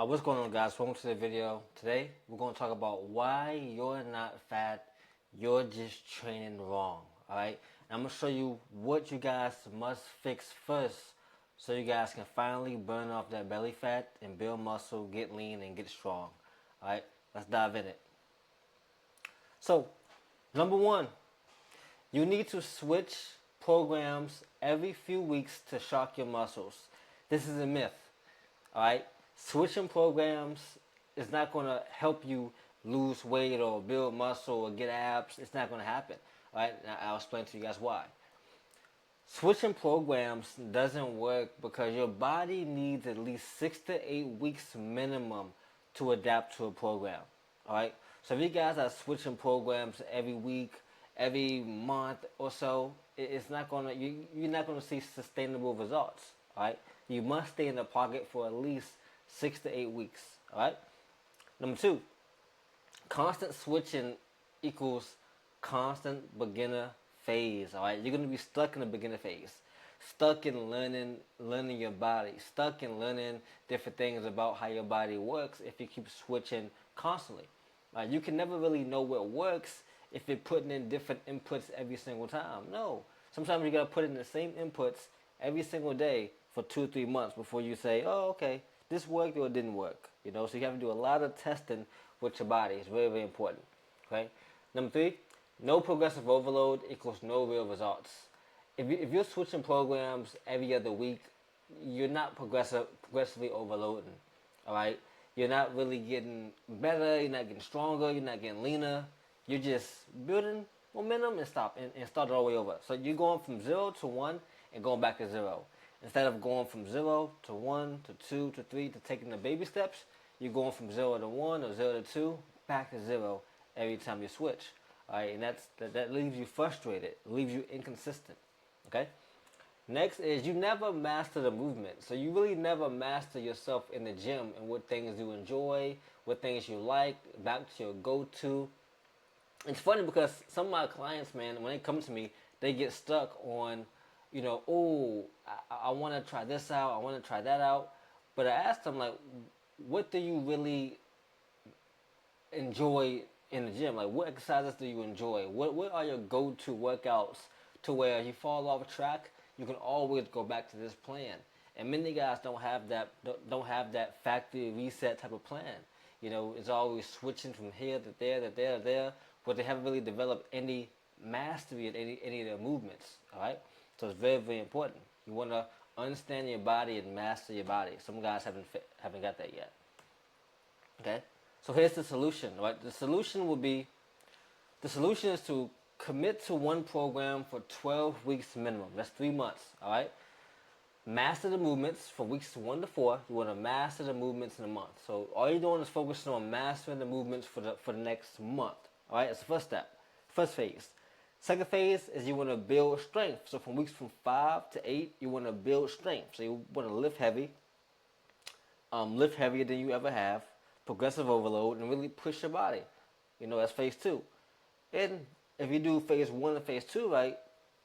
What's going on, guys? Welcome to the video. Today, we're going to talk about why you're not fat, you're just training wrong. Alright? I'm going to show you what you guys must fix first so you guys can finally burn off that belly fat and build muscle, get lean, and get strong. Alright? Let's dive in it. So, number one, you need to switch programs every few weeks to shock your muscles. This is a myth. Alright? Switching programs is not going to help you lose weight or build muscle or get abs. It's not going to happen. Alright? Now I'll explain to you guys why. Switching programs doesn't work because your body needs at least 6 to 8 weeks minimum to adapt to a program. Alright? So if you guys are switching programs every week, every month or so, it's not gonna you're not gonna see sustainable results. Alright? You must stay in the pocket for at least 6 to 8 weeks. Alright? Number two, constant switching equals constant beginner phase. Alright? You're gonna be stuck in the beginner phase. Stuck in learning your body, stuck in learning different things about how your body works if you keep switching constantly. You can never really know what works if you're putting in different inputs every single time. No. Sometimes you gotta put in the same inputs every single day for 2 or 3 months before you say, oh, okay, this worked or it didn't work. So you have to do a lot of testing with your body. It's very, very important. Okay. Number three, no progressive overload equals no real results. If you're switching programs every other week, you're not progressively overloading. All right. You're not really getting better. You're not getting stronger. You're not getting leaner. You're just building momentum and start it all the way over. So you're going from 0 to 1 and going back to 0. Instead of going from 0 to 1 to 2 to 3 to taking the baby steps, you're going from 0 to 1 or 0 to 2 back to 0 every time you switch. All right, and that leaves you frustrated, leaves you inconsistent. Okay. Next is you never master the movement. So you really never master yourself in the gym and what things you enjoy, what things you like, back to your go-to. It's funny because some of my clients, man, when they come to me, they get stuck on, oh, I want to try this out, I want to try that out. But I asked them, like, what do you really enjoy in the gym? Like, what exercises do you enjoy? What are your go-to workouts to where you fall off track, you can always go back to this plan? And many guys don't have that factory reset type of plan. It's always switching from here to there to there to there, but they haven't really developed any mastery at any of their movements. All right, so it's very, very important. You want to understand your body and master your body. Some guys haven't got that yet. Okay, so here's the solution. Right, the solution is to commit to one program for 12 weeks minimum. That's 3 months. All right. Master the movements from weeks 1 to 4. You want to master the movements in a month. So all you're doing is focusing on mastering the movements for the next month. All right, that's the first step, first phase. Second phase is you want to build strength. So from weeks from 5 to 8, you want to build strength. So you want to lift heavy, lift heavier than you ever have, progressive overload, and really push your body. That's phase 2. And if you do phase 1 and phase 2 right,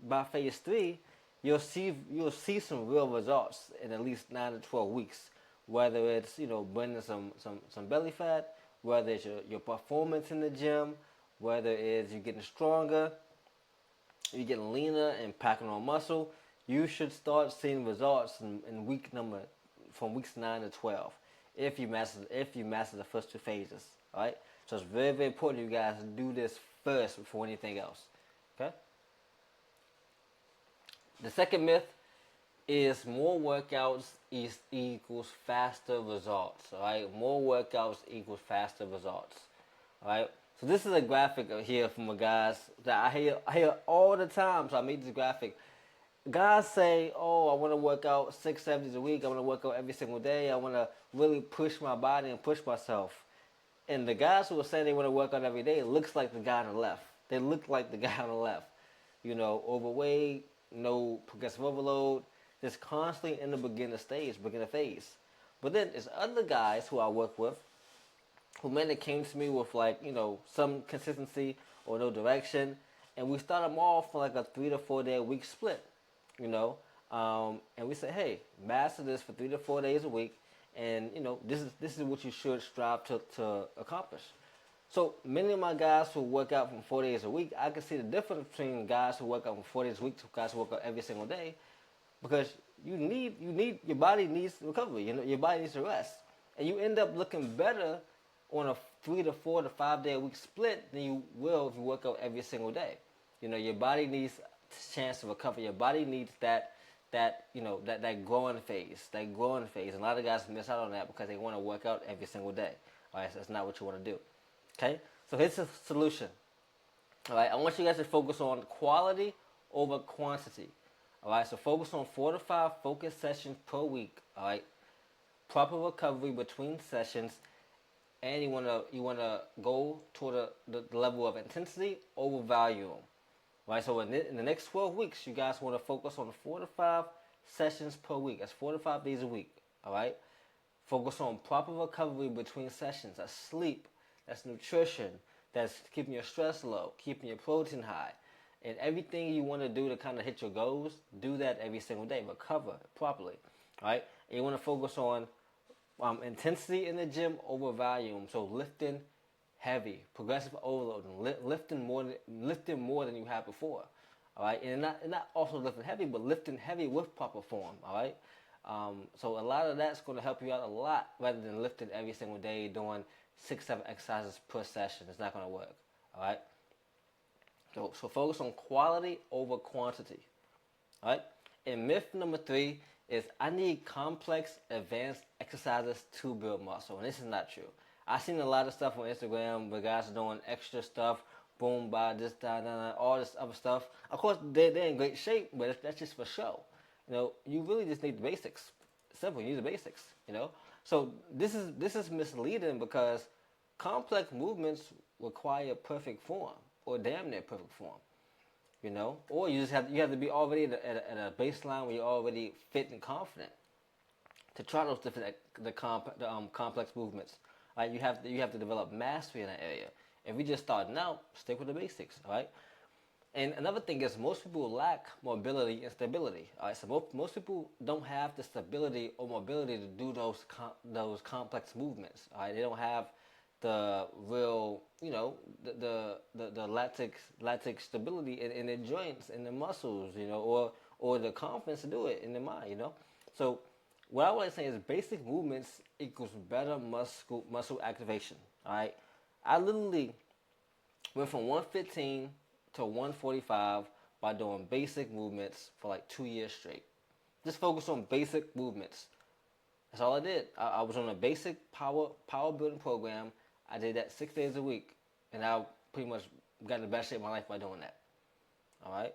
by phase 3, you'll see some real results in at least 9 to 12 weeks. Whether it's burning some belly fat, whether it's your performance in the gym, whether it's you getting stronger, you're getting leaner and packing on muscle, you should start seeing results in from weeks 9 to 12 if you master the first 2 phases. All right, so it's very, very important you guys do this first before anything else. Okay. The second myth is more workouts equals faster results. All right, more workouts equals faster results. All right. So this is a graphic here from the guys that I hear all the time. So I made this graphic. Guys say, "Oh, I want to work out 6, 7 days a week. I want to work out every single day. I want to really push my body and push myself." And the guys who are saying they want to work out every day looks like the guy on the left. They look like the guy on the left. Overweight, no progressive overload, just constantly in the beginner phase. But then there's other guys who I work with who mainly came to me with some consistency or no direction, and we start them off for like a 3 to 4 day a week split, and we say, hey, master this for 3 to 4 days a week, and this is what you should strive to accomplish. So many of my guys who work out from 4 days a week, I can see the difference between guys who work out from 4 days a week to guys who work out every single day, because you need your body needs recovery. Your body needs to rest, and you end up looking better on a 3 to 4 to 5 day a week split than you will if you work out every single day. Your body needs a chance to recover. Your body needs that growing phase, And a lot of guys miss out on that because they want to work out every single day. All right, so that's not what you want to do. Okay, so here's the solution. All right, I want you guys to focus on quality over quantity. All right, so focus on 4 to 5 focus sessions per week. All right, proper recovery between sessions, and you wanna go to the level of intensity over volume. Right, so in the next 12 weeks, you guys want to focus on 4 to 5 sessions per week. That's 4 to 5 days a week. All right, focus on proper recovery between sessions. That's sleep, that's nutrition, that's keeping your stress low, keeping your protein high, and everything you want to do to kind of hit your goals. Do that every single day. Recover properly. All right, and you want to focus on intensity in the gym over volume. So lifting heavy, progressive overloading, lifting more than you had before. All right, and not also lifting heavy, but lifting heavy with proper form. All right, so a lot of that's going to help you out a lot, rather than lifting every single day, doing 6-7 exercises per session. It's not going to work. All right, so focus on quality over quantity. All right, and myth number 3 is I need complex, advanced exercises to build muscle, and this is not true. I've seen a lot of stuff on Instagram where guys are doing extra stuff, boom, by this, that, all this other stuff. Of course, they're in great shape, but that's just for show. You really just need the basics. Simple, you need the basics. So this is misleading, because complex movements require perfect form, or damn near perfect form. Or you have to be already at a baseline where you're already fit and confident to try those different complex movements. Right, you have to develop mastery in that area. If you're just starting out, stick with the basics. All right. And another thing is, most people lack mobility and stability. All right, so most people don't have the stability or mobility to do those complex movements. All right, they don't have the real, the lactic stability in their joints, in their muscles, or the confidence to do it in their mind. So what I would say is, basic movements equals better muscle activation. All right, I literally went from 115 to 145 by doing basic movements for like 2 years straight. Just focus on basic movements. That's all I did. I was on a basic power building program. I did that 6 days a week, and I pretty much got in the best shape of my life by doing that. All right.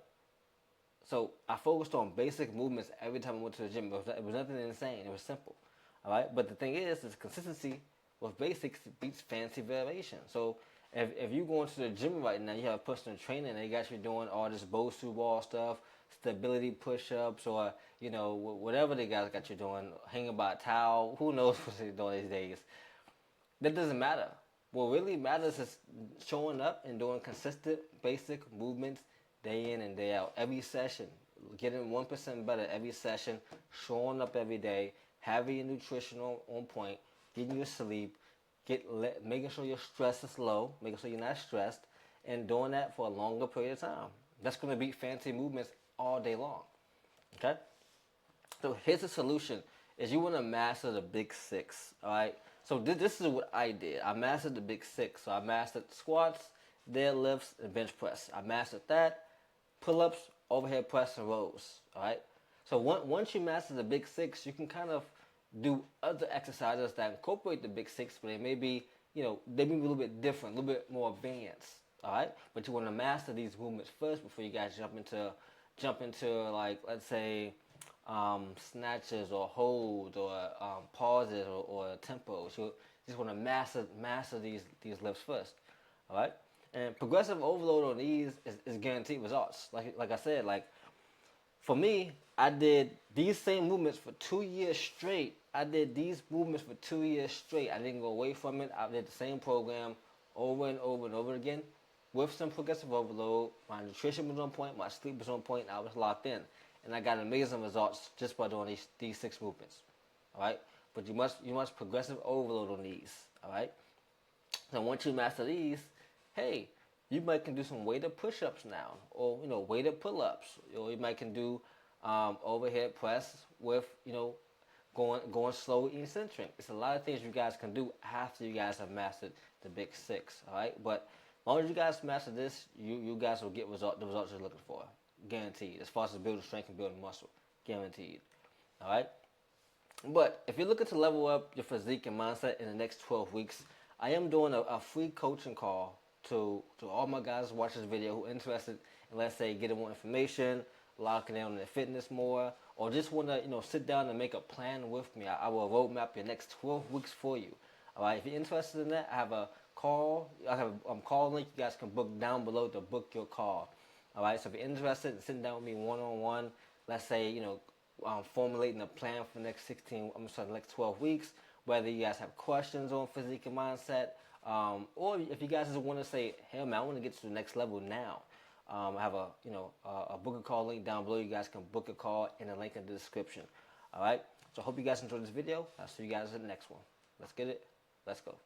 So I focused on basic movements every time I went to the gym. It was nothing insane. It was simple. All right. But the thing is consistency with basics beats fancy variation. So if you go into the gym right now, you have a personal trainer, and they got you doing all this Bosu ball stuff, stability push-ups, or whatever they guys got you doing, hanging by a towel. Who knows what they're doing these days? That doesn't matter. What really matters is showing up and doing consistent basic movements day in and day out. Every session, getting 1% better every session, showing up every day, having your nutrition on point, getting your sleep, making sure your stress is low, making sure you're not stressed, and doing that for a longer period of time. That's going to beat fancy movements all day long. Okay? So here's the solution, is you want to master the big 6. All right? So this is what I did. I mastered the big 6. So I mastered squats, deadlifts, and bench press. I mastered that, pull-ups, overhead press, and rows. All right. So once you master the big 6, you can kind of do other exercises that incorporate the big 6, but they may be a little bit different, a little bit more advanced. All right. But you want to master these movements first before you guys jump into like, let's say, snatches or holds or pauses or tempos. You just want to master these lifts first. All right. And progressive overload on these is guaranteed results. Like I said, for me, I did these same movements for 2 years straight. I did these movements for 2 years straight. I didn't go away from it. I did the same program over and over and over again with some progressive overload. My nutrition was on point. My sleep was on point. And I was locked in. And I got amazing results just by doing these 6 movements. All right? but you must progressive overload on these. All right. So once you master these, hey, you might can do some weighted push-ups now, or weighted pull-ups, or you might can do overhead press with going slow and eccentric. It's a lot of things you guys can do after you guys have mastered the big six. All right, but as long as you guys master this, you guys will get the results you're looking for, guaranteed. As far as building strength and building muscle, guaranteed. All right. But if you're looking to level up your physique and mindset in the next 12 weeks, I am doing a free coaching call to all my guys who watch this video who are interested in, let's say, getting more information, locking in on their fitness more, or just want to sit down and make a plan with me. I will roadmap your next 12 weeks for you. All right. If you're interested in that, I have a call. I have a call link you guys can book down below to book your call. All right. So if you're interested in sitting down with me one-on-one, let's say formulating a plan for the next 12 weeks, whether you guys have questions on physique and mindset, or if you guys just want to say, hey man, I want to get to the next level now. I have a book a call link down below. You guys can book a call in the link in the description. All right. So I hope you guys enjoyed this video. I'll see you guys in the next one. Let's get it. Let's go.